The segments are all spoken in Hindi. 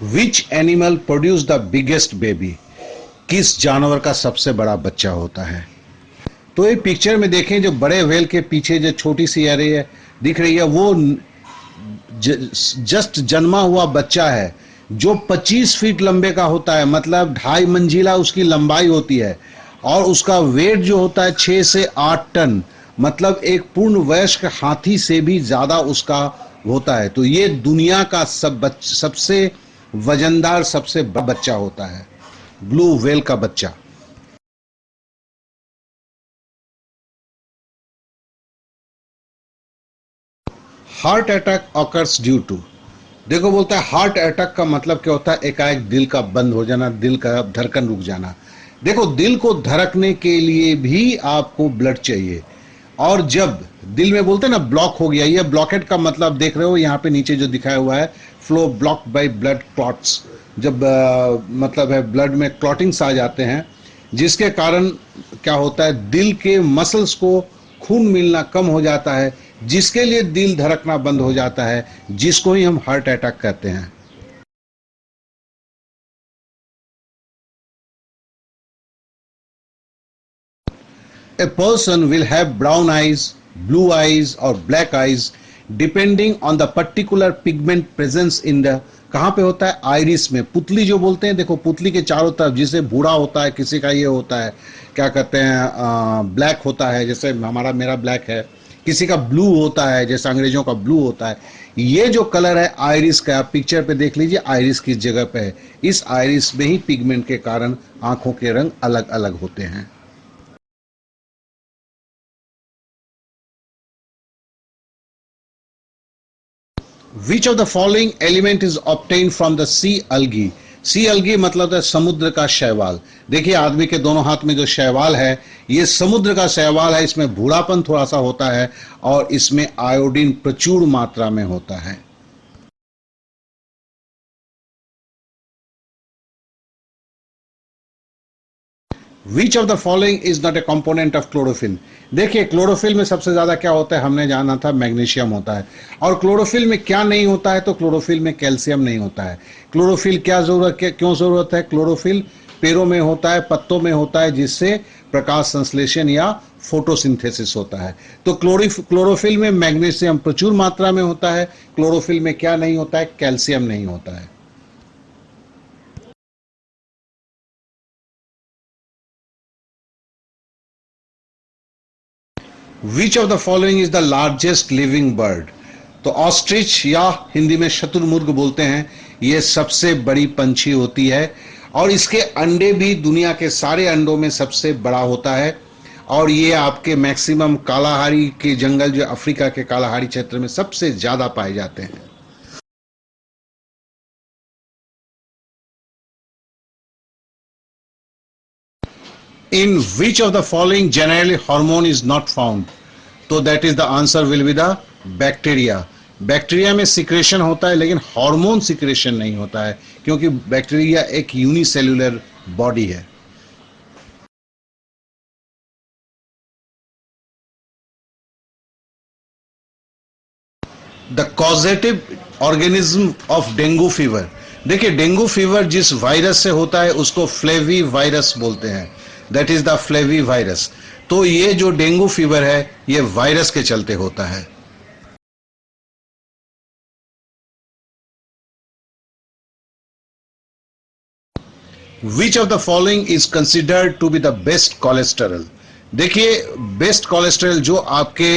Which animal produce the biggest baby? किस जानवर का सबसे बड़ा बच्चा होता है? तो ये पिक्चर में देखें, जो बड़े व्हेल के पीछे जो छोटी सी आ रही है, दिख रही है, वो जस्ट जन्मा हुआ बच्चा है, जो 25 फीट लंबे का होता है, मतलब 2.5 मंजिला उसकी लंबाई होती है, और उसका वेट जो होता है 6 से 8 टन, मतलब एक पूर्ण वयस्क हाथी से भी ज्यादा उसका होता है। तो ये दुनिया का सबसे वजनदार सबसे बड़ा बच्चा होता है, ब्लू व्हेल का बच्चा। Heart attack occurs due to, देखो बोलता है हार्ट अटैक का मतलब क्या होता है? एकाएक दिल का बंद हो जाना, दिल का धड़कन रुक जाना। देखो, दिल को धड़कने के लिए भी आपको ब्लड चाहिए, और जब दिल में बोलते हैं ना ब्लॉक हो गया, ये ब्लॉकेट का मतलब देख रहे हो यहाँ पे नीचे जो दिखाया हुआ है, flow block by blood clots. जब मतलब है ब्लड में क्लॉटिंग्स आ जाते हैं, जिसके कारण क्या होता है, दिल के मसल्स को खून मिलना कम हो जाता है, जिसके लिए दिल धड़कना बंद हो जाता है, जिसको ही हम हार्ट अटैक कहते हैं। A person will have brown eyes, blue eyes और black eyes depending on the particular pigment presence in the, कहाँ पे होता है? आइरिस में। पुतली जो बोलते हैं, देखो पुतली के चारों तरफ, जिसे भूरा होता है, किसी का ये होता है, क्या कहते हैं, ब्लैक होता है, जैसे हमारा मेरा ब्लैक है, किसी का ब्लू होता है, जैसे अंग्रेजों का ब्लू होता है। ये जो कलर है आइरिस का, आप पिक्चर पे देख लीजिए आइरिस किस जगह पे है। इस आइरिस में ही पिगमेंट के कारण आंखों के रंग अलग अलग होते हैं। Which of the following element is obtain from the sea algae? Sea algae मतलब है समुद्र का शैवाल। देखिए आदमी के दोनों हाथ में जो शैवाल है, ये समुद्र का शैवाल है। इसमें भूरापन थोड़ा सा होता है, और इसमें आयोडीन प्रचुर मात्रा में होता है। Which of the following is not a component of chlorophyll? देखिए क्लोरोफिल में सबसे ज्यादा क्या होता है, हमने जाना था मैग्नीशियम होता है। और क्लोरोफिल में क्या नहीं होता है? तो क्लोरोफिल में कैल्शियम नहीं होता है। क्लोरोफिल क्या जरूरत, क्यों जरूरत है? क्लोरोफिल पेड़ों में होता है, पत्तों में होता है, जिससे प्रकाश संश्लेषण या फोटोसिंथेसिस होता है। तो क्लोरोफिल में मैग्नीशियम प्रचुर मात्रा में होता है। क्लोरोफिल में क्या नहीं होता है? कैल्शियम नहीं होता है। Which of the following is the largest living bird? तो ऑस्ट्रिच, या हिंदी में शतुरमुर्ग बोलते हैं, ये सबसे बड़ी पंछी होती है, और इसके अंडे भी दुनिया के सारे अंडों में सबसे बड़ा होता है। और ये आपके मैक्सिमम कालाहारी के जंगल, जो अफ्रीका के कालाहारी क्षेत्र में सबसे ज्यादा पाए जाते हैं। In which of the following generally hormone is not found? तो that is the answer will be the bacteria. Bacteria में सिक्रेशन होता है, लेकिन हार्मोन सिक्रेशन नहीं होता है, क्योंकि बैक्टीरिया एक यूनिसेल्युलर बॉडी है। The causative organism of dengue fever? देखिए डेंगू फीवर जिस वायरस से होता है उसको फ्लेवी वायरस बोलते हैं। That is the flavi virus. तो ये जो डेंगू फीवर है, ये वायरस के चलते होता है। Which of the following is considered to be the best cholesterol? देखिए बेस्ट कोलेस्टेरल जो आपके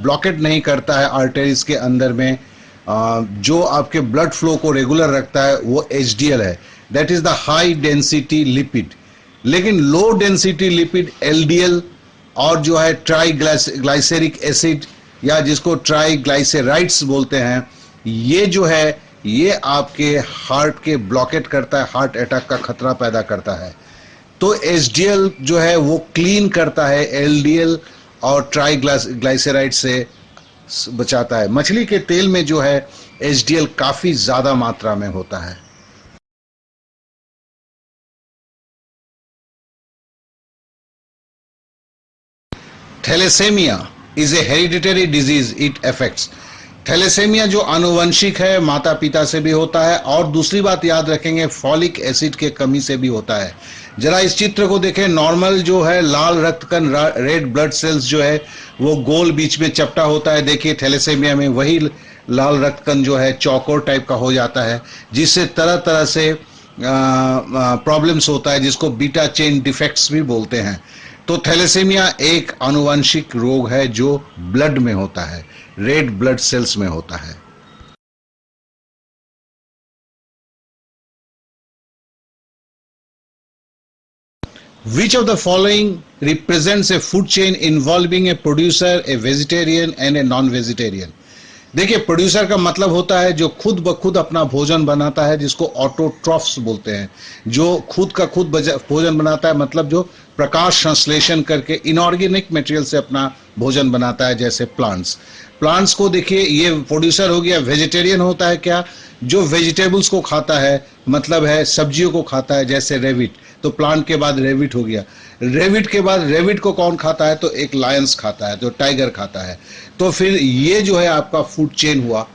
ब्लॉकेट नहीं करता है आर्टरीज के अंदर में, जो आपके ब्लड फ्लो को रेगुलर रखता है, वो एचडीएल है। That is the high density lipid. लेकिन लो डेंसिटी लिपिड एलडीएल, और जो है ट्राई ग्लाइसेरिक एसिड, या जिसको ट्राई ग्लाइसेराइड्स बोलते हैं, ये जो है ये आपके हार्ट के ब्लॉकेट करता है, हार्ट अटैक का खतरा पैदा करता है। तो एचडीएल जो है वो क्लीन करता है एलडीएल और ट्राई ग्लाइसेराइड से बचाता है। मछली के तेल में जो है एचडीएल काफी ज्यादा मात्रा में होता है। Thalassemia is a hereditary disease, it affects. Thalassemia जो आनुवंशिक है, माता पिता से भी होता है, और दूसरी बात याद रखेंगे फॉलिक एसिड के कमी से भी होता है। जरा इस चित्र को देखें, नॉर्मल जो है लाल रक्त कण, रेड ब्लड सेल्स जो है वो गोल बीच में चपटा होता है। देखिए थैलेसेमिया में वही लाल रक्त कण जो है चौकोर टाइप का हो जाता है, जिससे तरह तरह से प्रॉब्लम्स होता है, जिसको बीटा चेन डिफेक्ट्स भी बोलते हैं। तो थैलेसेमिया एक आनुवंशिक रोग है जो ब्लड में होता है, रेड ब्लड सेल्स में होता है। Which of the following represents a food chain involving a producer, a vegetarian and a non-vegetarian? देखिए प्रोड्यूसर का मतलब होता है जो खुद ब खुद अपना भोजन बनाता है, जिसको ऑटोट्रॉफ्स बोलते हैं। जो खुद का खुद भोजन बनाता है, मतलब जो प्रकाश संश्लेषण करके इनऑर्गेनिक मटेरियल से अपना भोजन बनाता है, जैसे प्लांट्स को देखिए, ये प्रोड्यूसर हो गया। वेजिटेरियन होता है क्या, जो वेजिटेबल्स को खाता है, मतलब है सब्जियों को खाता है, जैसे रेविट। तो प्लांट के बाद रेविट हो गया। रेविट के बाद रेविट को कौन खाता है, तो एक लायंस खाता है, तो टाइगर खाता है। तो फिर ये जो है आपका फूड चेन हुआ।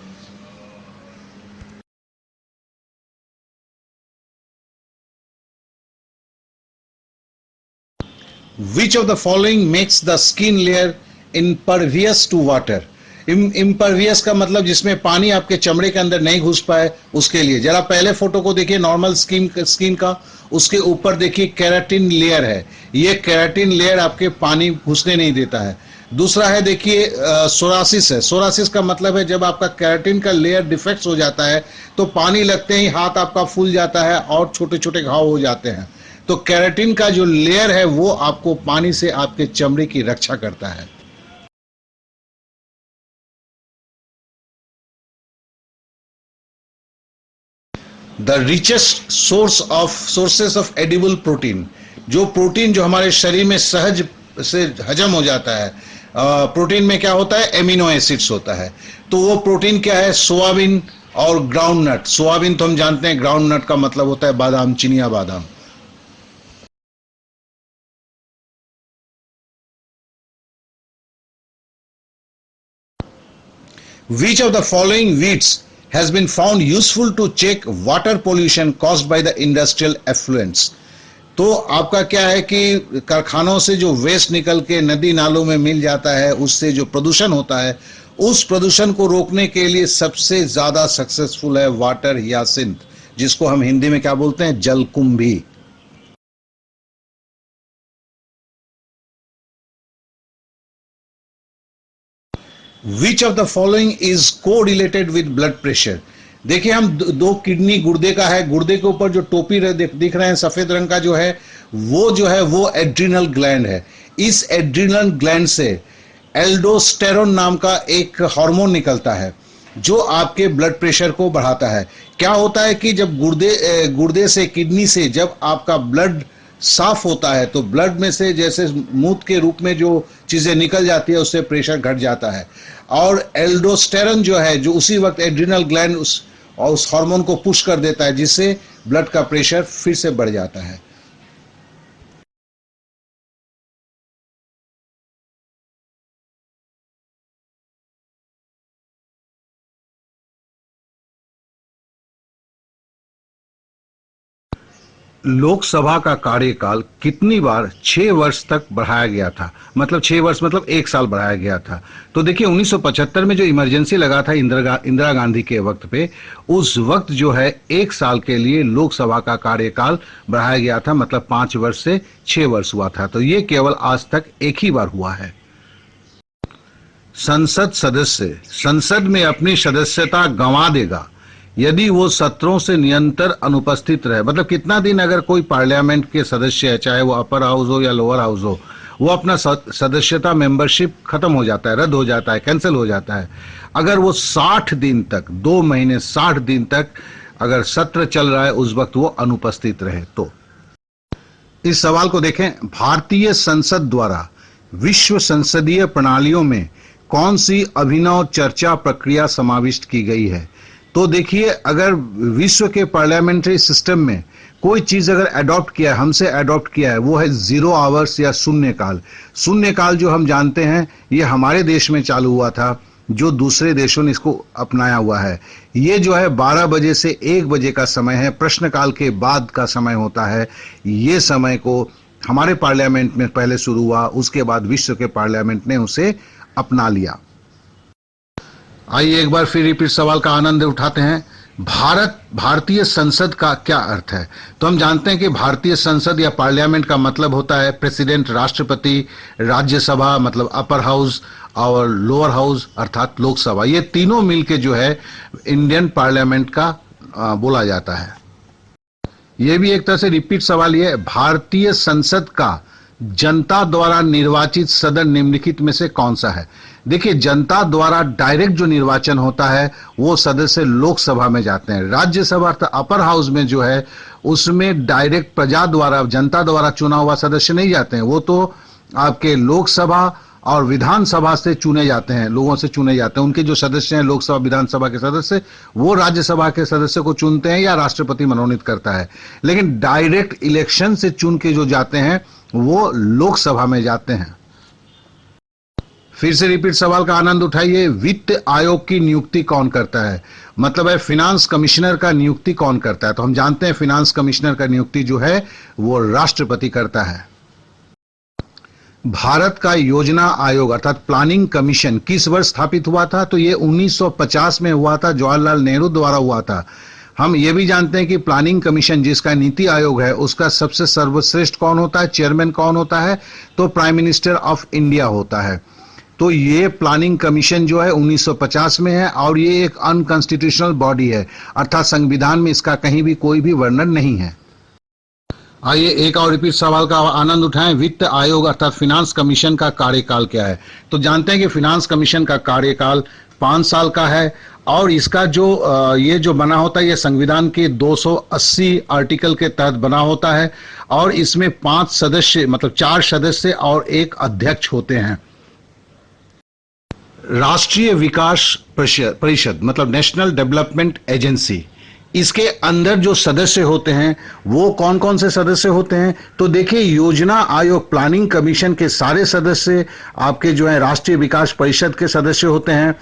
Which of the following makes the skin layer impervious to water? Impervious का मतलब जिसमें पानी आपके चमड़े के अंदर नहीं घुस पाए, उसके लिए। जरा पहले फोटो को देखिए नॉर्मल स्किन का, उसके ऊपर देखिए केराटिन लेयर है। ये केराटिन लेयर आपके पानी घुसने नहीं देता है। दूसरा है देखिए सोरासिस है। सोरासिस का मतलब है जब आपका केराटिन का लेयर डिफेक्ट हो जाता है तो पानी लगते ही हाथ आपका फूल जाता है और छोटे छोटे घाव हो जाते हैं। तो केराटिन का जो लेयर है वो आपको पानी से आपके चमड़े की रक्षा करता है। The richest sources of edible protein, जो प्रोटीन जो हमारे शरीर में सहज से हजम हो जाता है। प्रोटीन में क्या होता है, एमिनो एसिड्स होता है। तो वो प्रोटीन क्या है, सोयाबीन और ग्राउंड नट। सोयाबीन तो हम जानते हैं, ग्राउंड नट का मतलब होता है बादाम, चिनिया बादाम। Which of the following weeds has been found useful to check water pollution caused by the industrial effluents? तो आपका क्या है कि कारखानों से जो वेस्ट निकल के नदी नालों में मिल जाता है, उससे जो प्रदूषण होता है, उस प्रदूषण को रोकने के लिए सबसे ज्यादा सक्सेसफुल है वाटर हियासिंथ, जिसको हम हिंदी में क्या बोलते हैं, जलकुंभी। Which of the following is co-related with blood pressure? देखिए हम दो किडनी, गुर्दे का है, गुर्दे के ऊपर जो टोपी दिख रहे हैं सफेद रंग का जो है वो एड्रिनल ग्लैंड है। इस एड्रिनल ग्लैंड से एल्डोस्टेरोन नाम का एक हार्मोन निकलता है जो आपके ब्लड प्रेशर को बढ़ाता है। क्या होता है कि जब गुर्दे से, किडनी से जब आपका ब्लड साफ होता है तो ब्लड में से जैसे मूत्र के रूप में जो चीजें निकल जाती है उससे प्रेशर घट जाता है। और एल्डोस्टेरोन जो है, जो उसी वक्त एड्रिनल ग्लैंड उस हार्मोन को पुश कर देता है, जिससे ब्लड का प्रेशर फिर से बढ़ जाता है। लोकसभा का कार्यकाल कितनी बार 6 वर्ष तक बढ़ाया गया था, मतलब 6 वर्ष मतलब 1 साल बढ़ाया गया था। तो देखिए 1975 में जो इमरजेंसी लगा था इंदिरा गांधी के वक्त पे, उस वक्त जो है 1 साल के लिए लोकसभा का कार्यकाल बढ़ाया गया था, मतलब 5 वर्ष से 6 वर्ष हुआ था। तो ये केवल आज तक एक ही बार हुआ है। संसद सदस्य संसद में अपनी सदस्यता गंवा देगा यदि वो सत्रों से निरंतर अनुपस्थित रहे। मतलब कितना दिन अगर कोई पार्लियामेंट के सदस्य है, चाहे वो अपर हाउस हो या लोअर हाउस हो, वो अपना सदस्यता मेंबरशिप खत्म हो जाता है, रद्द हो जाता है, कैंसिल हो जाता है। अगर वो 60 दिन तक, 2 महीने 60 दिन तक अगर सत्र चल रहा है उस वक्त वो अनुपस्थित रहे तो। इस सवाल को देखें, भारतीय संसद द्वारा विश्व संसदीय प्रणालियों में कौन सी अभिनव चर्चा प्रक्रिया समाविष्ट की गई है? तो देखिए अगर विश्व के पार्लियामेंट्री सिस्टम में कोई चीज अगर अडॉप्ट किया है, हमसे अडॉप्ट किया है, वो है 0 आवर्स या शून्यकाल। शून्यकाल जो हम जानते हैं ये हमारे देश में चालू हुआ था जो दूसरे देशों ने इसको अपनाया हुआ है। ये जो है 12 बजे से 1 बजे का समय है, प्रश्नकाल के बाद का समय होता है। ये समय को हमारे पार्लियामेंट में पहले शुरू हुआ, उसके बाद विश्व के पार्लियामेंट ने उसे अपना लिया। आइए एक बार फिर रिपीट सवाल का आनंद उठाते हैं। भारतीय संसद का क्या अर्थ है? तो हम जानते हैं कि भारतीय संसद या पार्लियामेंट का मतलब होता है प्रेसिडेंट, राष्ट्रपति, राज्यसभा मतलब अपर हाउस और लोअर हाउस अर्थात लोकसभा। ये तीनों मिलके जो है इंडियन पार्लियामेंट का बोला जाता है। ये भी एक तरह से रिपीट सवाल ये है, भारतीय संसद का जनता द्वारा निर्वाचित सदन निम्नलिखित में से कौन सा है? देखिए, जनता द्वारा डायरेक्ट जो निर्वाचन होता है वो सदस्य लोकसभा में जाते हैं। राज्यसभा अर्थात अपर हाउस में जो है उसमें डायरेक्ट प्रजा द्वारा, जनता द्वारा चुना हुआ सदस्य नहीं जाते हैं, वो तो आपके लोकसभा और विधानसभा से चुने जाते हैं, लोगों से चुने जाते हैं। उनके जो सदस्य हैं लोकसभा विधानसभा के सदस्य, वो राज्यसभा के सदस्य को चुनते हैं या राष्ट्रपति मनोनीत करता है। लेकिन डायरेक्ट इलेक्शन से चुन के जो जाते हैं वो लोकसभा में जाते हैं। फिर से रिपीट सवाल का आनंद उठाइए। वित्त आयोग की नियुक्ति कौन करता है? मतलब है फिनांस कमिश्नर का नियुक्ति कौन करता है? तो हम जानते हैं फिनांस कमिश्नर का नियुक्ति जो है वो राष्ट्रपति करता है। भारत का योजना आयोग अर्थात प्लानिंग कमीशन किस वर्ष स्थापित हुआ था? तो ये 1950 में हुआ था, जवाहरलाल नेहरू द्वारा हुआ था। हम ये भी जानते हैं कि प्लानिंग कमीशन जिसका नीति आयोग है उसका सबसे सर्वश्रेष्ठ कौन होता है, चेयरमैन कौन होता है? तो प्राइम मिनिस्टर ऑफ इंडिया होता है। तो ये प्लानिंग कमीशन जो है 1950 में है और ये एक अनकॉन्स्टिट्यूशनल बॉडी है, अर्थात संविधान में इसका कहीं भी कोई भी वर्णन नहीं है। आइए एक और रिपीट सवाल का आनंद उठाएं। वित्त आयोग अर्थात फिनांस कमीशन का कार्यकाल क्या है? तो जानते हैं कि फिनांस कमीशन का कार्यकाल 5 साल का है और इसका जो ये जो बना होता है ये संविधान के 280 आर्टिकल के तहत बना होता है और इसमें 5 सदस्य मतलब 4 सदस्य और एक अध्यक्ष होते हैं। राष्ट्रीय विकास परिषद मतलब नेशनल डेवलपमेंट एजेंसी, इसके अंदर जो सदस्य होते हैं वो कौन कौन से सदस्य होते हैं? तो देखिए, योजना आयोग प्लानिंग कमीशन के सारे सदस्य आपके जो है राष्ट्रीय विकास परिषद के सदस्य होते हैं।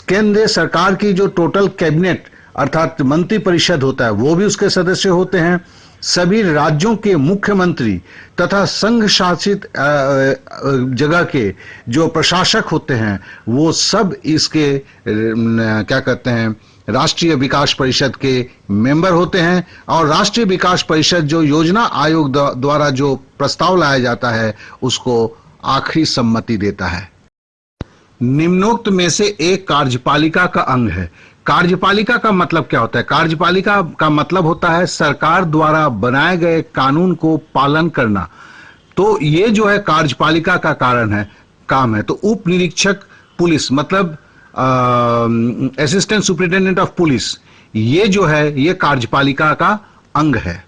केंद्र सरकार की जो टोटल कैबिनेट अर्थात मंत्री परिषद होता है वो भी उसके सदस्य होते हैं। सभी राज्यों के मुख्यमंत्री तथा संघ शासित जगह के जो प्रशासक होते हैं वो सब इसके क्या कहते हैं राष्ट्रीय विकास परिषद के मेंबर होते हैं। और राष्ट्रीय विकास परिषद जो योजना आयोग द्वारा जो प्रस्ताव लाया जाता है उसको आखिरी सम्मति देता है। निम्नोक्त में से एक कार्यपालिका का अंग है। कार्यपालिका का मतलब क्या होता है? कार्यपालिका का मतलब होता है सरकार द्वारा बनाए गए कानून को पालन करना। तो ये जो है कार्यपालिका का काम है। तो उप निरीक्षक पुलिस मतलब असिस्टेंट सुपरिटेंडेंट ऑफ पुलिस, ये जो है ये कार्यपालिका का अंग है।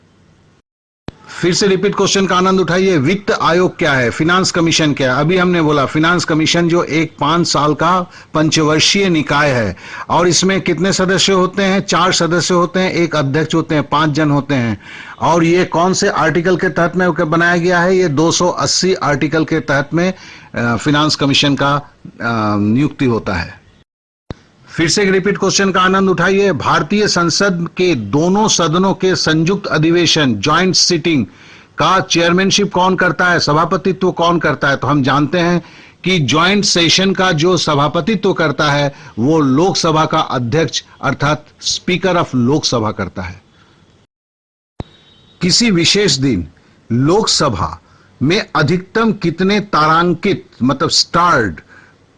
फिर से रिपीट क्वेश्चन का आनंद उठाइए। वित्त आयोग क्या है? फिनांस कमीशन क्या है? अभी हमने बोला फिनांस कमीशन जो एक 5 साल का पंचवर्षीय निकाय है और इसमें कितने सदस्य होते हैं? 4 सदस्य होते हैं, एक अध्यक्ष होते हैं, 5 जन होते हैं। और ये कौन से आर्टिकल के तहत में बनाया गया है? ये 280 आर्टिकल के तहत में फिनांस कमीशन का नियुक्ति होता है। फिर से एक रिपीट क्वेश्चन का आनंद उठाइए। भारतीय संसद के दोनों सदनों के संयुक्त अधिवेशन ज्वाइंट सिटिंग का चेयरमैनशिप कौन करता है? सभापतित्व कौन करता है? तो हम जानते हैं कि ज्वाइंट सेशन का जो सभापतित्व करता है वो लोकसभा का अध्यक्ष अर्थात स्पीकर ऑफ लोकसभा करता है। किसी विशेष दिन लोकसभा में अधिकतम कितने तारांकित मतलब स्टार्ड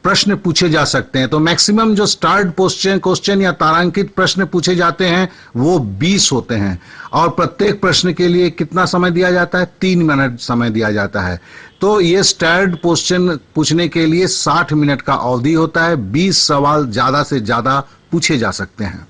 प्रश्न पूछे जा सकते हैं? तो मैक्सिमम जो स्टार्ड क्वेश्चन या तारांकित प्रश्न पूछे जाते हैं वो 20 होते हैं और प्रत्येक प्रश्न के लिए कितना समय दिया जाता है? 3 मिनट समय दिया जाता है। तो ये स्टार्ड क्वेश्चन पूछने के लिए 60 मिनट का अवधि होता है। 20 सवाल ज्यादा से ज्यादा पूछे जा सकते हैं।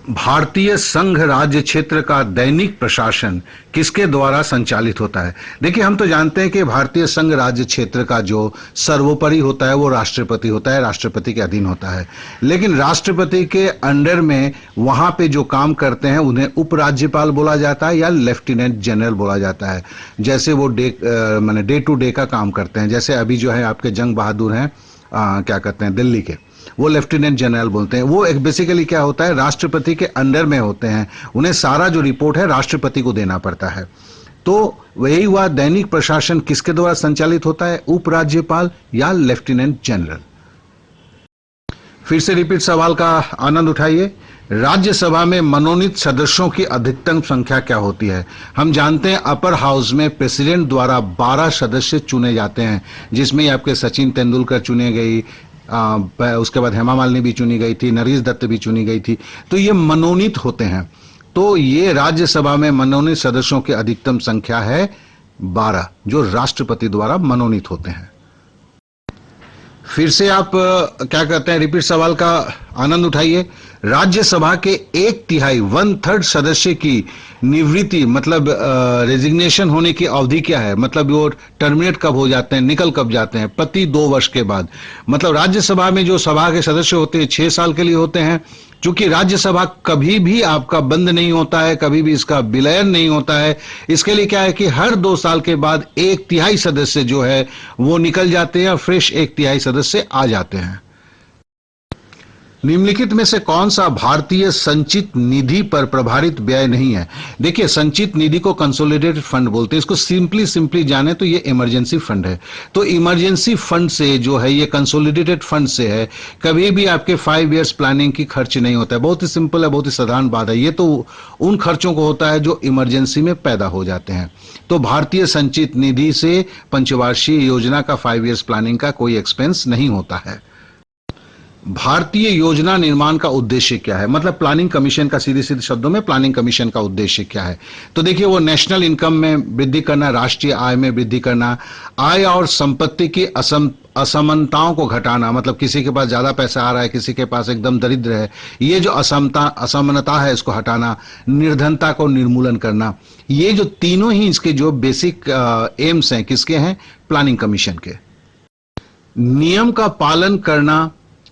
भारतीय संघ राज्य क्षेत्र का दैनिक प्रशासन किसके द्वारा संचालित होता है? देखिए, हम तो जानते हैं कि भारतीय संघ राज्य क्षेत्र का जो सर्वोपरि होता है वो राष्ट्रपति होता है, राष्ट्रपति के अधीन होता है। लेकिन राष्ट्रपति के अंडर में वहां पे जो काम करते हैं उन्हें उपराज्यपाल बोला जाता है या लेफ्टिनेंट जनरल बोला जाता है। जैसे वो डे टू डे का काम करते हैं। जैसे अभी जो है आपके जंग बहादुर हैं क्या कहते हैं दिल्ली के, वो लेफ्टिनेंट जनरल बोलते हैं। वो एक बेसिकली क्या होता है, राष्ट्रपति के अंडर में होते हैं, उन्हें सारा जो रिपोर्ट है राष्ट्रपति को देना पड़ता है। तो वही हुआ, दैनिक प्रशासन किसके द्वारा संचालित होता है, उपराज्यपाल या लेफ्टिनेंट जनरल। फिर से रिपीट सवाल का आनंद उठाइए। राज्यसभा में मनोनीत सदस्यों की अधिकतम संख्या क्या होती है? हम जानते हैं अपर हाउस में प्रेसिडेंट द्वारा 12 सदस्य चुने जाते हैं, जिसमें आपके सचिन तेंदुलकर चुने गई, उसके बाद हेमा मालिनी भी चुनी गई थी, नरेश दत्त भी चुनी गई थी। तो ये मनोनीत होते हैं। तो ये राज्यसभा में मनोनीत सदस्यों की अधिकतम संख्या है 12, जो राष्ट्रपति द्वारा मनोनीत होते हैं। फिर से आप क्या कहते हैं, रिपीट सवाल का आनंद उठाइए। राज्यसभा के 1/3 1/3 सदस्य की निवृत्ति मतलब रेजिग्नेशन होने की अवधि क्या है? मतलब वो टर्मिनेट कब हो जाते हैं, निकल कब जाते हैं? प्रति 2 वर्ष के बाद। मतलब राज्यसभा में जो सभा के सदस्य होते हैं 6 साल के लिए होते हैं। चूंकि राज्यसभा कभी भी आपका बंद नहीं होता है, कभी भी इसका विलयन नहीं होता है, इसके लिए क्या है कि हर 2 साल के बाद 1/3 सदस्य जो है वो निकल जाते हैं और फ्रेश 1/3 सदस्य आ जाते हैं। निम्नलिखित में से कौन सा भारतीय संचित निधि पर प्रभारित व्यय नहीं है? देखिए, संचित निधि को कंसोलिडेटेड फंड बोलते हैं। इसको सिंपली जाने तो ये इमरजेंसी फंड है। तो इमरजेंसी फंड से जो है, ये कंसोलिडेटेड फंड से है, कभी भी आपके 5 इयर्स प्लानिंग की खर्च नहीं होता है। बहुत ही सिंपल है, बहुत ही साधारण बात है। ये तो उन खर्चों को होता है जो इमरजेंसी में पैदा हो जाते हैं। तो भारतीय संचित निधि से पंचवार्षिक योजना का 5 इयर्स प्लानिंग का कोई एक्सपेंस नहीं होता है। भारतीय योजना निर्माण का उद्देश्य क्या है? मतलब प्लानिंग कमीशन का, सीधे शब्दों में प्लानिंग कमीशन का उद्देश्य क्या है? तो देखिए, वो नेशनल इनकम में वृद्धि करना, राष्ट्रीय आय में वृद्धि करना, आय और संपत्ति की असमानताओं को घटाना, मतलब किसी के पास ज्यादा पैसा आ रहा है, किसी के पास एकदम दरिद्र है, ये जो असमानता है इसको हटाना, निर्धनता को निर्मूलन करना, ये जो तीनों ही इसके जो बेसिक एम्स हैं, किसके हैं? प्लानिंग कमीशन के। नियम का पालन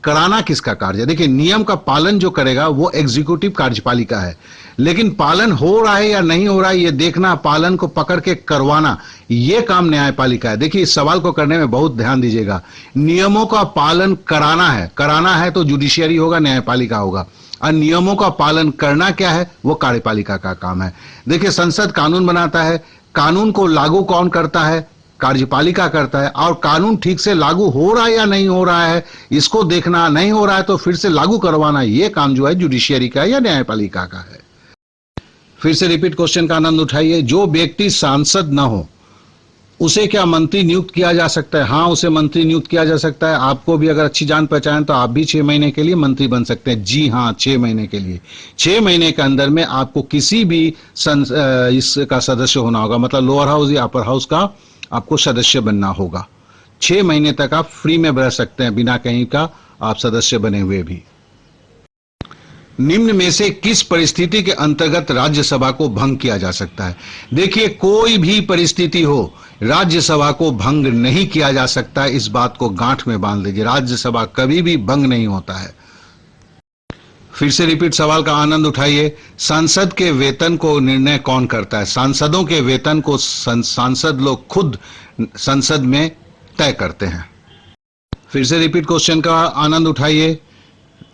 कराना किसका कार्य है? देखिए, नियम का पालन जो करेगा वो एग्जीक्यूटिव कार्यपालिका है, लेकिन पालन हो रहा है या नहीं हो रहा है ये देखना, पालन को पकड़ के करवाना, ये काम न्यायपालिका है। देखिए, इस सवाल को करने में बहुत ध्यान दीजिएगा। नियमों का पालन कराना है तो जुडिशियरी होगा, न्यायपालिका होगा, और नियमों का पालन करना क्या है? वो कार्यपालिका का काम है। देखिए, संसद कानून बनाता है, कानून को लागू कौन करता है? कार्यपालिका करता है। और कानून ठीक से लागू हो रहा है या नहीं हो रहा है इसको देखना, नहीं हो रहा है तो फिर से लागू करवाना, ये काम जो है जुडिशियरी का या न्यायपालिका का है। फिर से रिपीट क्वेश्चन का आनंद उठाइए। जो व्यक्ति सांसद न हो उसे क्या मंत्री नियुक्त किया जा सकता है? हाँ, उसे मंत्री नियुक्त किया जा सकता है। आपको भी अगर अच्छी जान पहचान तो आप भी 6 महीने के लिए मंत्री बन सकते हैं। जी हाँ, 6 महीने के लिए। 6 महीने के अंदर में आपको किसी भी इसका सदस्य होना होगा, मतलब लोअर हाउस या अपर हाउस का आपको सदस्य बनना होगा। 6 महीने तक आप फ्री में रह सकते हैं, बिना कहीं का आप सदस्य बने हुए भी। निम्न में से किस परिस्थिति के अंतर्गत राज्यसभा को भंग किया जा सकता है? देखिए, कोई भी परिस्थिति हो, राज्यसभा को भंग नहीं किया जा सकता है। इस बात को गांठ में बांध लीजिए, राज्यसभा कभी भी भंग नहीं होता है। फिर से रिपीट सवाल का आनंद उठाइए। सांसद के वेतन को निर्णय कौन करता है? सांसदों के वेतन को सांसद लोग खुद संसद में तय करते हैं। फिर से रिपीट क्वेश्चन का आनंद उठाइए।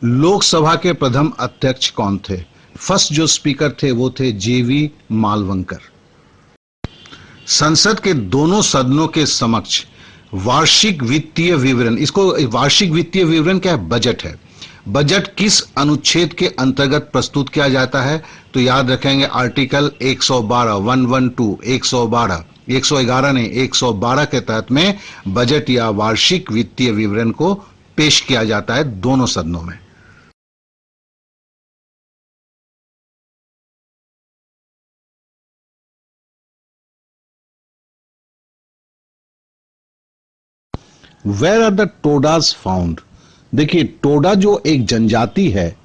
लोकसभा के प्रथम अध्यक्ष कौन थे? फर्स्ट जो स्पीकर थे वो थे जेवी मालवंकर। संसद के दोनों सदनों के समक्ष वार्षिक वित्तीय विवरण, इसको वार्षिक वित्तीय विवरण क्या है? बजट है। बजट किस अनुच्छेद के अंतर्गत प्रस्तुत किया जाता है? तो याद रखेंगे आर्टिकल 112 112 112 111 नहीं 112 के तहत में बजट या वार्षिक वित्तीय विवरण को पेश किया जाता है दोनों सदनों में। Where are the Todas found? देखिए, टोडा जो एक जनजाति है,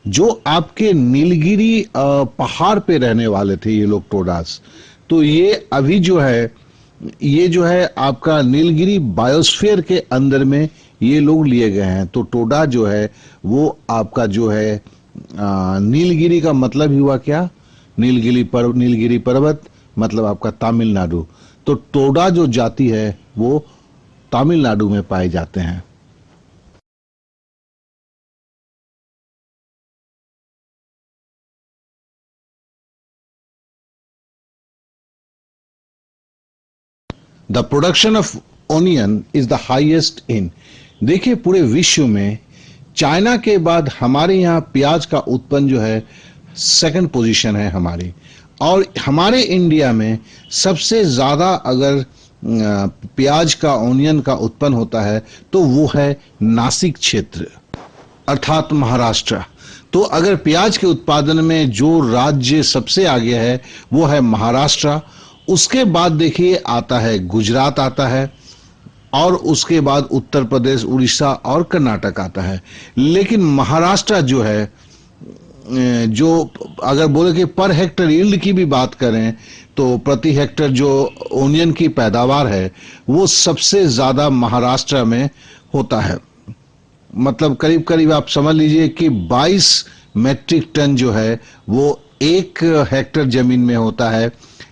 जो आपके नीलगिरी पहाड़ पे रहने वाले थे ये लोग टोडास। तो ये अभी जो है आपका नीलगिरी बायोस्फीयर के अंदर में ये लोग लिए गए हैं। तो टोडा जो है वो आपका जो है नीलगिरी का मतलब ही हुआ क्या? नीलगिरी पर्वत मतलब आपका तमिलनाडु। तो टोडा जो जाति है वो तमिलनाडु में पाए जाते हैं। The production of onion is the highest in, देखिए पूरे विश्व में चाइना के बाद हमारे यहाँ प्याज का उत्पन्न जो है सेकंड पोजीशन है हमारी, और हमारे इंडिया में सबसे ज्यादा अगर प्याज का ओनियन का उत्पन्न होता है तो वो है नासिक क्षेत्र अर्थात महाराष्ट्र। तो अगर प्याज के उत्पादन में जो राज्य सबसे आगे है वो है महाराष्ट्र, उसके बाद देखिए आता है गुजरात आता है, और उसके बाद उत्तर प्रदेश, उड़ीसा और कर्नाटक आता है। लेकिन महाराष्ट्र जो है, जो अगर बोले कि पर हेक्टर यील्ड की भी बात करें तो प्रति हेक्टर जो ओनियन की पैदावार है वो सबसे ज्यादा महाराष्ट्र में होता है। मतलब करीब करीब आप समझ लीजिए कि 22 मेट्रिक टन जो है वो 1 हेक्टर जमीन में होता है,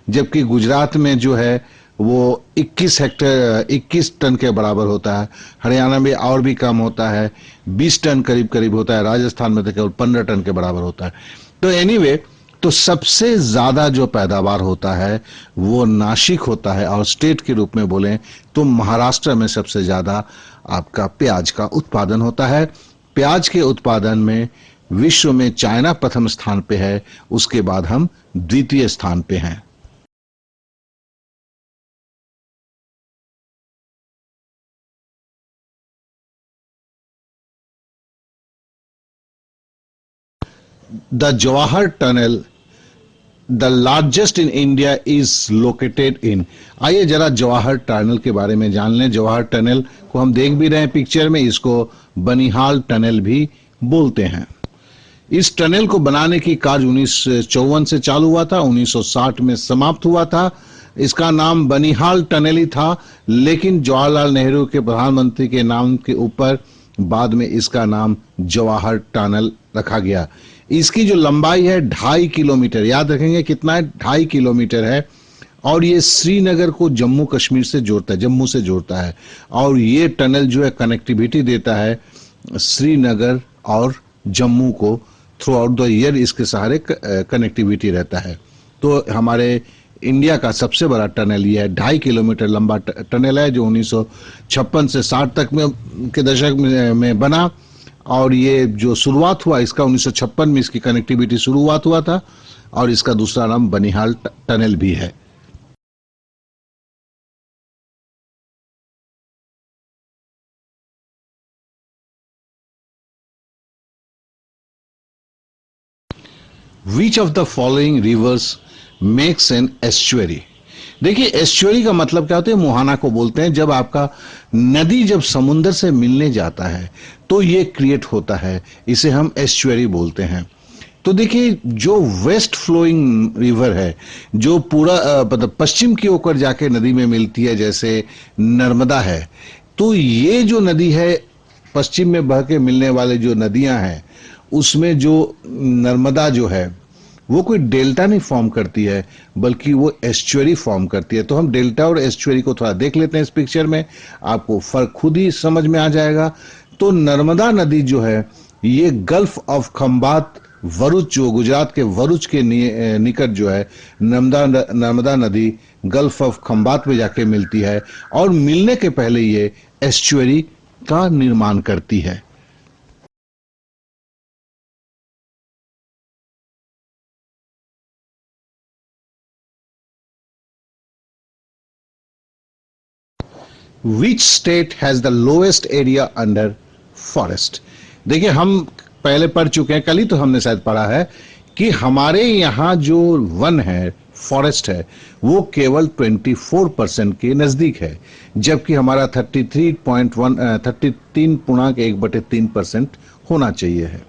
जबकि गुजरात में जो है वो 21 टन के बराबर होता है। हरियाणा में और भी कम होता है, 20 टन करीब करीब होता है। राजस्थान में तो केवल 15 टन के बराबर होता है। तो एनीवे, तो सबसे ज्यादा जो पैदावार होता है वो नासिक होता है, और स्टेट के रूप में बोलें तो महाराष्ट्र में सबसे ज्यादा आपका प्याज का उत्पादन होता है। प्याज के उत्पादन में विश्व में चाइना प्रथम स्थान पे है, उसके बाद हम द्वितीय स्थान पे हैं। The Jawahar tunnel the largest in India is located इन, आइए जरा जवाहर टनल के बारे में जान लें। जवाहर टनल को हम देख भी रहे हैं पिक्चर में, इसको बनिहाल टनल भी बोलते हैं। इस टनल को बनाने की कार्य 1954 से चालू हुआ था, 1960 में समाप्त हुआ था। इसका नाम बनिहाल टनल ही था, लेकिन जवाहरलाल नेहरू के प्रधानमंत्री के नाम के ऊपर बाद में इसका नाम जवाहर टनल रखा गया। इसकी जो लंबाई है 2.5 किलोमीटर, याद रखेंगे कितना है, 2.5 किलोमीटर है, और ये श्रीनगर को जम्मू कश्मीर से जोड़ता है, जम्मू से जोड़ता है। और ये टनल जो है कनेक्टिविटी देता है श्रीनगर और जम्मू को, थ्रू आउट द ईयर इसके सहारे कनेक्टिविटी रहता है। तो हमारे इंडिया का सबसे बड़ा टनल ये है, 2.5 किलोमीटर लंबा टनल है, जो 1956 से 60 तक में के दशक में बना। और ये जो शुरुआत हुआ इसका 1956 में इसकी कनेक्टिविटी शुरुआत हुआ था, और इसका दूसरा नाम बनिहाल टनल भी है। Which of the following rivers makes an estuary? देखिए एस्चुअरी का मतलब क्या होता है, मुहाना को बोलते हैं। जब आपका नदी जब समुद्र से मिलने जाता है तो ये क्रिएट होता है, इसे हम एस्चुअरी बोलते हैं। तो देखिए जो वेस्ट फ्लोइंग रिवर है, जो पूरा मतलब पश्चिम की ओर जाके नदी में मिलती है, जैसे नर्मदा है, तो ये जो नदी है पश्चिम में बह के मिलने वाले जो नदियां हैं, उसमें जो नर्मदा जो है वो कोई डेल्टा नहीं फॉर्म करती है, बल्कि वो एस्चुअरी फॉर्म करती है। तो हम डेल्टा और एस्चुअरी को थोड़ा देख लेते हैं इस पिक्चर में, आपको फर्क खुद ही समझ में आ जाएगा। तो नर्मदा नदी जो है ये गल्फ ऑफ खंबात, भरूच, जो गुजरात के भरूच के निकट जो है नर्मदा नदी गल्फ ऑफ खंबात में जाके मिलती है, और मिलने के पहले ये एस्चुअरी का निर्माण करती है। Which state has the lowest area under forest? देखिए हम पहले पढ़ चुके हैं, कल ही तो हमने शायद पढ़ा है कि हमारे यहाँ जो वन है, फॉरेस्ट है, वो केवल 24% के नजदीक है, जबकि हमारा 33.1% होना चाहिए है।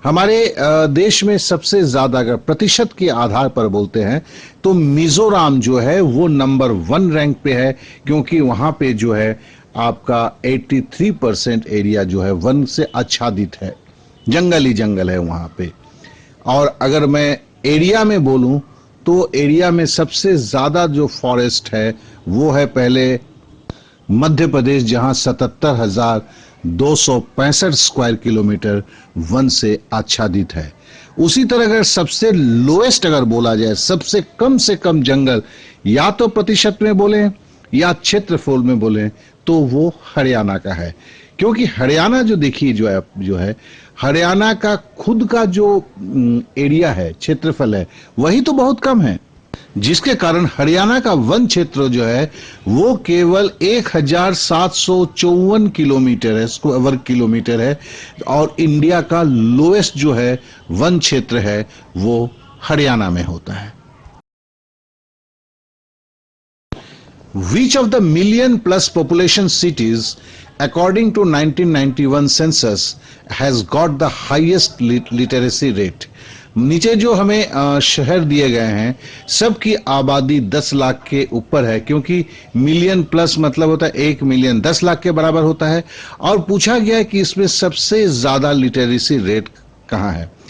हमारे देश में सबसे ज्यादा अगर प्रतिशत के आधार पर बोलते हैं तो मिजोरम जो है वो नंबर 1 रैंक पे है, क्योंकि वहां पे जो है आपका 83% एरिया जो है वन से आच्छादित है, जंगल ही जंगल है वहां पे। और अगर मैं एरिया में बोलूं तो एरिया में सबसे ज्यादा जो फॉरेस्ट है वो है पहले मध्य प्रदेश, जहां 77,265 स्क्वायर किलोमीटर वन से आच्छादित है। उसी तरह अगर सबसे लोएस्ट अगर बोला जाए, सबसे कम से कम जंगल, या तो प्रतिशत में बोले या क्षेत्रफल में बोले तो वो हरियाणा का है। क्योंकि हरियाणा जो देखिए जो है हरियाणा का खुद का जो एरिया है, क्षेत्रफल है, वही तो बहुत कम है, जिसके कारण हरियाणा का वन क्षेत्र जो है वो केवल 1754 किलोमीटर है, वर्ग किलोमीटर है। और इंडिया का लोएस्ट जो है वन क्षेत्र है वो हरियाणा में होता है। Which of the million plus population cities according to 1991 census has got the highest literacy rate? नीचे जो हमें शहर दिए गए हैं सबकी आबादी 10 लाख के ऊपर है, क्योंकि मिलियन प्लस मतलब होता है 1 मिलियन 10 लाख के बराबर होता है। और पूछा गया है कि इसमें सबसे ज्यादा लिटरेसी रेट कहाँ है।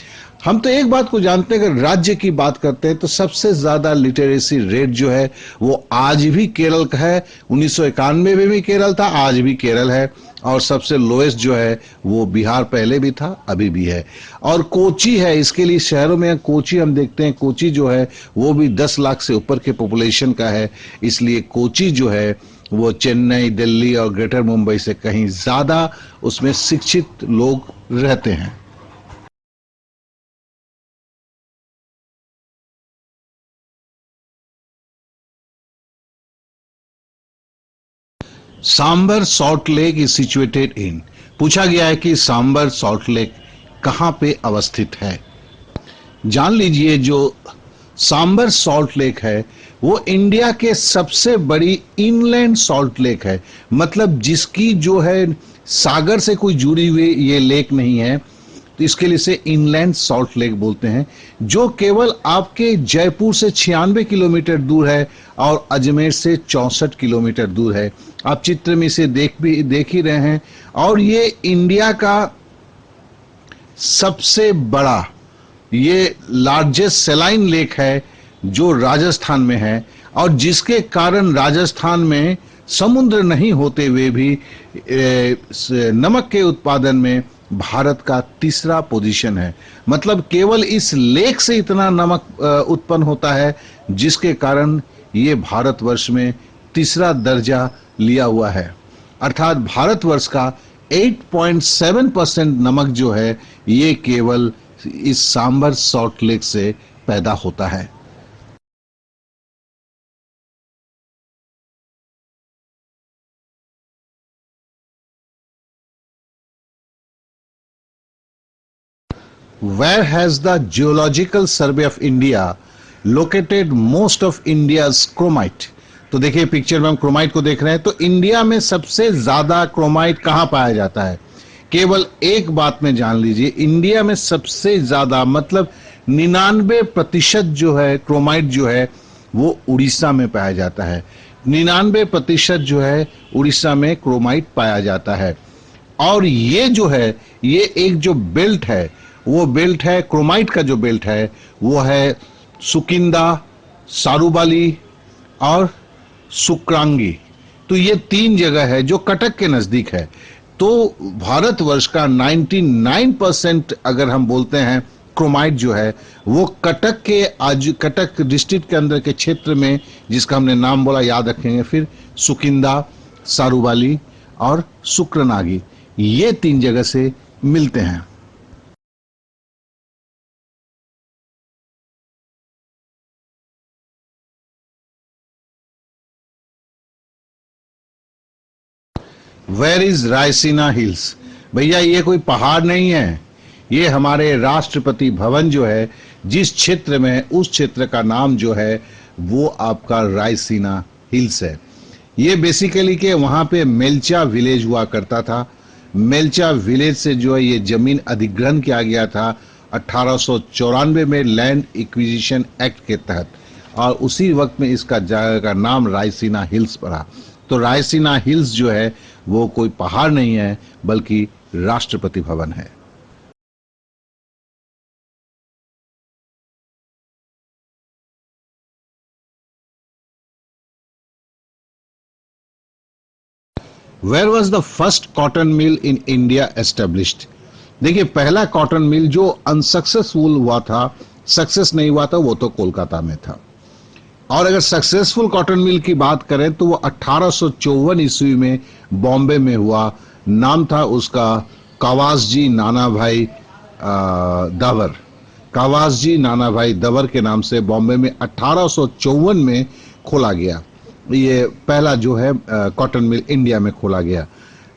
हम तो एक बात को जानते हैं, अगर राज्य की बात करते हैं तो सबसे ज्यादा लिटरेसी रेट जो है वो आज भी केरल का है। 1991 में भी केरल था, आज भी केरल है। और सबसे लोएस्ट जो है वो बिहार पहले भी था, अभी भी है। और कोची है, इसके लिए शहरों में कोची हम देखते हैं, कोची जो है वो भी 10 लाख से ऊपर के पॉपुलेशन का है। इसलिए कोची जो है वो चेन्नई, दिल्ली और ग्रेटर मुंबई से कहीं ज्यादा उसमें शिक्षित लोग रहते हैं। Sambhar salt lake is situated in, पूछा गया है कि सांबर सॉल्ट लेक कहां पे अवस्थित है। जान लीजिए, जो सांबर सॉल्ट लेक है वो इंडिया के सबसे बड़ी इनलैंड सॉल्ट लेक है। मतलब जिसकी जो है सागर से कोई जुड़ी हुई ये लेक नहीं है, तो इसके लिए से इनलैंड सॉल्ट लेक बोलते हैं। जो केवल आपके जयपुर से 96 किलोमीटर दूर है और अजमेर से 64 किलोमीटर दूर है। आप चित्र में इसे देख ही रहे हैं। और ये इंडिया का सबसे बड़ा, ये लार्जेस्ट सैलाइन लेक है जो राजस्थान में है। और जिसके कारण राजस्थान में समुद्र नहीं होते हुए भी नमक के उत्पादन में भारत का तीसरा पोजीशन है। मतलब केवल इस लेक से इतना नमक उत्पन्न होता है, जिसके कारण ये भारतवर्ष में तीसरा दर्जा लिया हुआ है। अर्थात भारतवर्ष का 8.7% नमक जो है ये केवल इस सांबर सॉल्ट लेक से पैदा होता है। Where has the Geological Survey of India located most of India's chromite? तो देखिए पिक्चर में हम क्रोमाइट को देख रहे हैं। तो इंडिया में सबसे ज्यादा क्रोमाइट कहां पाया जाता है? केवल एक बात में जान लीजिए, इंडिया में सबसे ज्यादा मतलब 99% जो है क्रोमाइट जो है वो उड़ीसा में पाया जाता है। 99% जो है उड़ीसा में क्रोमाइट पाया जाता है। और ये जो है ये एक जो बेल्ट है, वो बेल्ट है, क्रोमाइट का जो बेल्ट है वो है सुकिंदा, सारूबाली और सुक्रांगी। तो ये 3 जगह है जो कटक के नजदीक है। तो भारतवर्ष का 99% अगर हम बोलते हैं क्रोमाइट जो है वो कटक के, आज कटक डिस्ट्रिक्ट के अंदर के क्षेत्र में, जिसका हमने नाम बोला याद रखेंगे फिर, सुकिंदा, सारूबाली और सुक्रनागी, ये 3 जगह से मिलते हैं। Where is Raisina hills? भैया ये कोई पहाड़ नहीं है, ये हमारे राष्ट्रपति भवन जो है जिस क्षेत्र में है उस क्षेत्र का नाम जो है वो आपका रायसीना हिल्स है। ये बेसिकली के वहां पे मेलचा विलेज हुआ करता था। मेलचा विलेज से जो है ये जमीन अधिग्रहण किया गया था 1894 में लैंड एक्विजिशन एक्ट के तहत, और उसी वक्त में इसका जगह का नाम रायसीना हिल्स पड़ा। तो रायसीना हिल्स जो है वो कोई पहाड़ नहीं है बल्कि राष्ट्रपति भवन है। Where was the first cotton mill in India established? देखिए पहला कॉटन मिल जो अनसक्सेसफुल हुआ था, सक्सेस नहीं हुआ था, वो तो कोलकाता में था। और अगर सक्सेसफुल कॉटन मिल की बात करें तो वो 1854 ईस्वी में बॉम्बे में हुआ। नाम था उसका कावासजी नानाभाई दावर। कावासजी नानाभाई दावर के नाम से बॉम्बे में 1854 में खोला गया। ये पहला जो है कॉटन मिल इंडिया में खोला गया।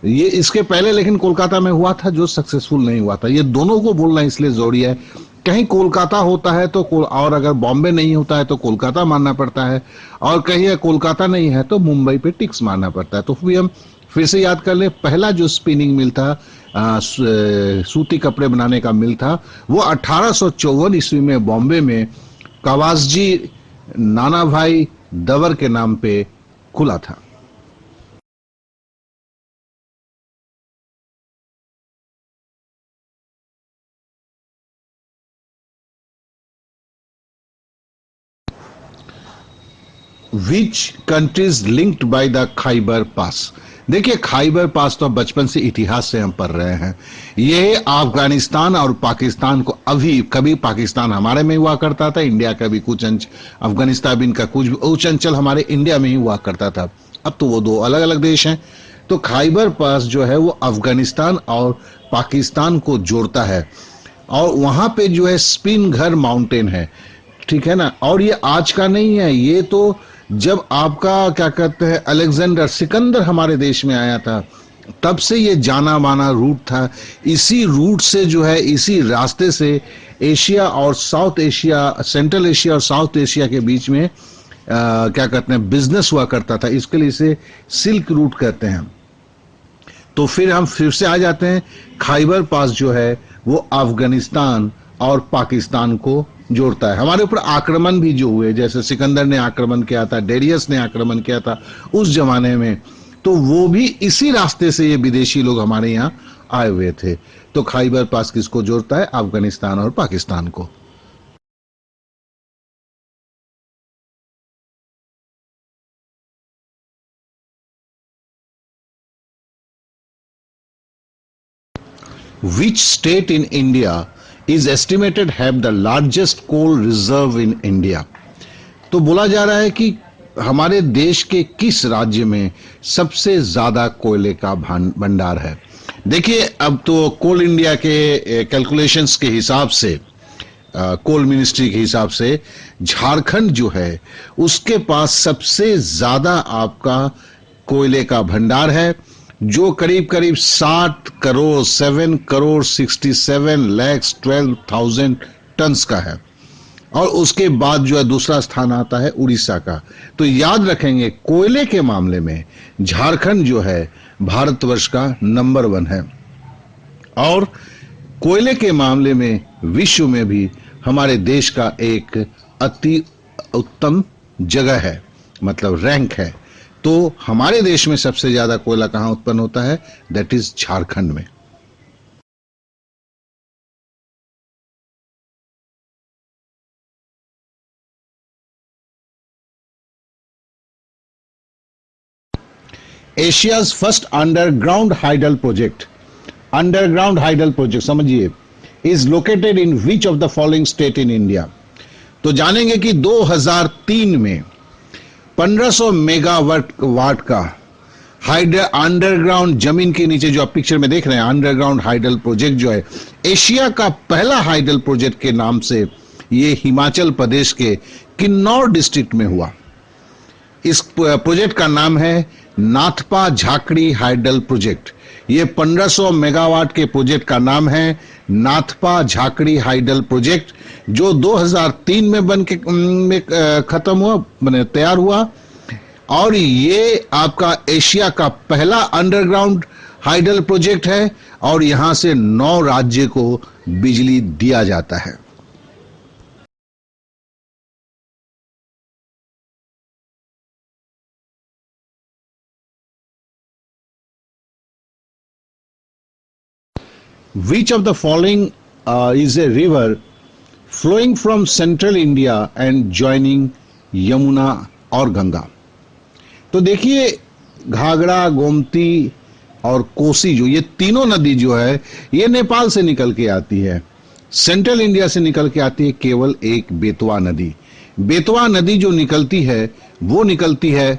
ये इसके पहले लेकिन कोलकाता में हुआ था, जो सक्सेसफुल नहीं हुआ था। ये दोनों को बोलना इसलिए जरूरी है, कहीं कोलकाता होता है तो और अगर बॉम्बे नहीं होता है तो कोलकाता मानना पड़ता है, और कहीं कोलकाता नहीं है तो मुंबई पे टिक्स मानना पड़ता है। तो फिर हम फिर से याद कर ले, पहला जो स्पिनिंग मिल था, सूती कपड़े बनाने का मिल था, वो 1854 ईस्वी में बॉम्बे में कावासजी नानाभाई दावर के नाम पे खुला था। Which countries linked by the Khyber pass. देखिए, खाइबर पास तो बचपन से इतिहास से हम पढ़ रहे हैं। ये अफगानिस्तान और पाकिस्तान को, अभी कभी पाकिस्तान हमारे में हुआ करता था, इंडिया का भी कुछ अंश, अफगानिस्तान का कुछ अंचल हमारे इंडिया में ही हुआ करता था। अब तो वो दो अलग अलग देश हैं। तो खाइबर पास जो है वो अफगानिस्तान और पाकिस्तान को जोड़ता है, और वहां पे जो है स्पिनघर माउंटेन है, ठीक है ना। और ये आज का नहीं है, ये तो जब आपका क्या कहते हैं अलेक्जेंडर सिकंदर हमारे देश में आया था, तब से ये जाना माना रूट था। इसी रूट से जो है, इसी रास्ते से एशिया और साउथ एशिया, सेंट्रल एशिया और साउथ एशिया के बीच में क्या कहते हैं बिजनेस हुआ करता था। इसके लिए इसे सिल्क रूट कहते हैं। तो फिर हम फिर से आ जाते हैं, खाइबर पास जो है वो अफगानिस्तान और पाकिस्तान को जोड़ता है। हमारे ऊपर आक्रमण भी जो हुए, जैसे सिकंदर ने आक्रमण किया था, डेरियस ने आक्रमण किया था उस जमाने में, तो वो भी इसी रास्ते से ये विदेशी लोग हमारे यहाँ आए हुए थे। तो खाइबर पास किसको जोड़ता है? अफगानिस्तान और पाकिस्तान को। Which state in India is estimated have the largest coal reserve in India? तो बोला जा रहा है कि हमारे देश के किस राज्य में सबसे ज्यादा कोयले का भंडार है। देखिए, अब तो कोल इंडिया के कैलकुलेशंस के हिसाब से, कोल मिनिस्ट्री के हिसाब से झारखंड जो है उसके पास सबसे ज्यादा आपका कोयले का भंडार है, जो करीब करीब 7 करोड़ 7 करोड़ 67 लाख 12,000 टन्स का है। और उसके बाद जो है दूसरा स्थान आता है उड़ीसा का। तो याद रखेंगे, कोयले के मामले में झारखंड जो है भारतवर्ष का नंबर 1 है, और कोयले के मामले में विश्व में भी हमारे देश का एक अति उत्तम जगह है, मतलब रैंक है। तो हमारे देश में सबसे ज्यादा कोयला कहां उत्पन्न होता है? दैट इज झारखंड में। Asia's first underground hydel project, underground hydel project समझिए, is located in which of the following state in India. तो जानेंगे कि 2003 में 1500 मेगावाट का अंडरग्राउंड, जमीन के नीचे जो आप पिक्चर में देख रहे हैं, अंडरग्राउंड हाइडल प्रोजेक्ट जो है एशिया का पहला हाइडल प्रोजेक्ट के नाम से ये हिमाचल प्रदेश के किन्नौर डिस्ट्रिक्ट में हुआ। इस प्रोजेक्ट का नाम है नाथपा झाकड़ी हाइडल प्रोजेक्ट। ये 1500 मेगावाट के प्रोजेक्ट का नाम है नाथपा झाकड़ी हाइडल प्रोजेक्ट, जो 2003 में बन के खत्म हुआ, बने तैयार हुआ। और ये आपका एशिया का पहला अंडरग्राउंड हाइडल प्रोजेक्ट है, और यहां से 9 राज्य को बिजली दिया जाता है। Which of the following is a river flowing from central India and joining Yamuna और गंगा? तो देखिए, घाघरा, गोमती और कोसी, जो ये तीनों नदी जो है ये नेपाल से निकल के आती है। सेंट्रल इंडिया से निकल के आती है केवल एक बेतवा नदी। बेतवा नदी जो निकलती है वो निकलती है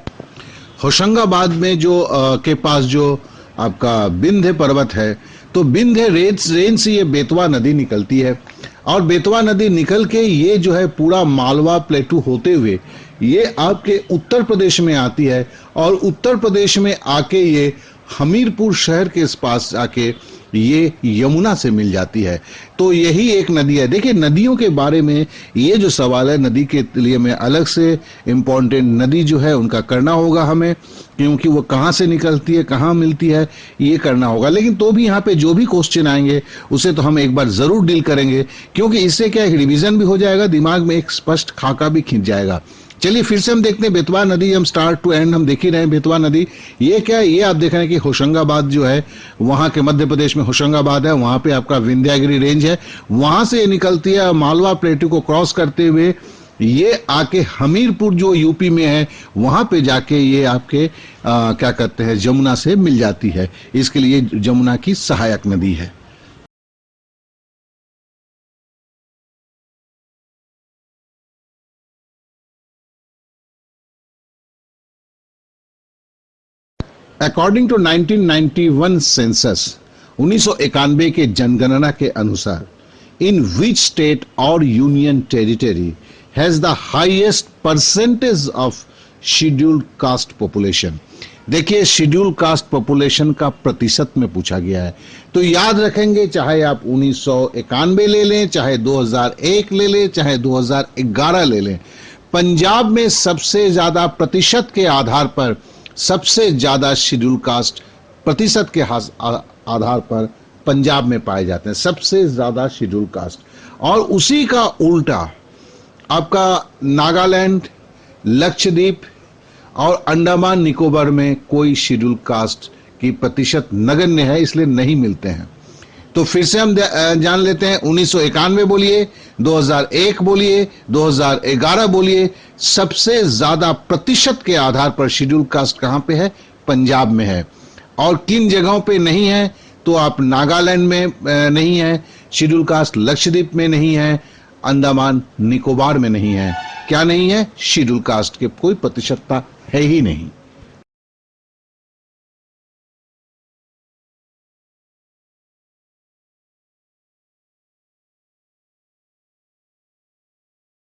होशंगाबाद में जो के पास जो आपका विंध्य पर्वत है, तो विंध्य रेंज से ये बेतवा नदी निकलती है और बेतवा नदी निकल के ये जो है पूरा मालवा प्लेटू होते हुए ये आपके उत्तर प्रदेश में आती है और उत्तर प्रदेश में आके ये हमीरपुर शहर के पास आके ये यमुना से मिल जाती है। तो यही एक नदी है। देखिए नदियों के बारे में ये जो सवाल है, नदी के लिए मैं अलग से इम्पोर्टेंट नदी जो है उनका करना होगा हमें, क्योंकि वो कहाँ से निकलती है, कहाँ मिलती है, ये करना होगा। लेकिन तो भी यहाँ पे जो भी क्वेश्चन आएंगे उसे तो हम एक बार जरूर डील करेंगे, क्योंकि इससे क्या एक रिवीजन भी हो जाएगा, दिमाग में एक स्पष्ट खाका भी खींच जाएगा। चलिए फिर से हम देखते हैं बेतवा नदी, हम स्टार्ट टू एंड हम देख ही रहे हैं बेतवा नदी। ये क्या है, ये आप देख रहे हैं कि होशंगाबाद जो है वहां के मध्य प्रदेश में होशंगाबाद है, वहां पे आपका विंध्यागिरी रेंज है, वहां से ये निकलती है मालवा प्लेटू को क्रॉस करते हुए ये आके हमीरपुर जो यूपी में है वहां पे जाके ये आपके क्या कहते हैं जमुना से मिल जाती है। इसके लिए जमुना की सहायक नदी है। अकॉर्डिंग टू 1991 सेंसस 1991 के जनगणना के अनुसार इन विच स्टेट और union territory has the highest percentage of scheduled caste population. देखिए शेड्यूल कास्ट पॉपुलेशन का प्रतिशत में पूछा गया है, तो याद रखेंगे चाहे आप 1991 ले लें, चाहे 2001 ले लें, चाहे 2011 ले लें, पंजाब में सबसे ज्यादा प्रतिशत के आधार पर सबसे ज्यादा शेड्यूल कास्ट प्रतिशत के आधार पर पंजाब में पाए जाते हैं, सबसे ज्यादा शेड्यूल कास्ट। और उसी का उल्टा आपका नागालैंड, लक्षद्वीप और अंडमान निकोबार में कोई शेड्यूल कास्ट की प्रतिशत नगण्य है, इसलिए नहीं मिलते हैं। तो फिर से हम जान लेते हैं, 1991 बोलिए, 2001 बोलिए, 2011 बोलिए, सबसे ज्यादा प्रतिशत के आधार पर शेड्यूल कास्ट कहां पे है? पंजाब में है। और किन जगहों पे नहीं है? तो आप नागालैंड में नहीं है शेड्यूल कास्ट, लक्षद्वीप में नहीं है, अंडमान निकोबार में नहीं है। क्या नहीं है? शेड्यूल कास्ट के कोई प्रतिशतता है ही नहीं।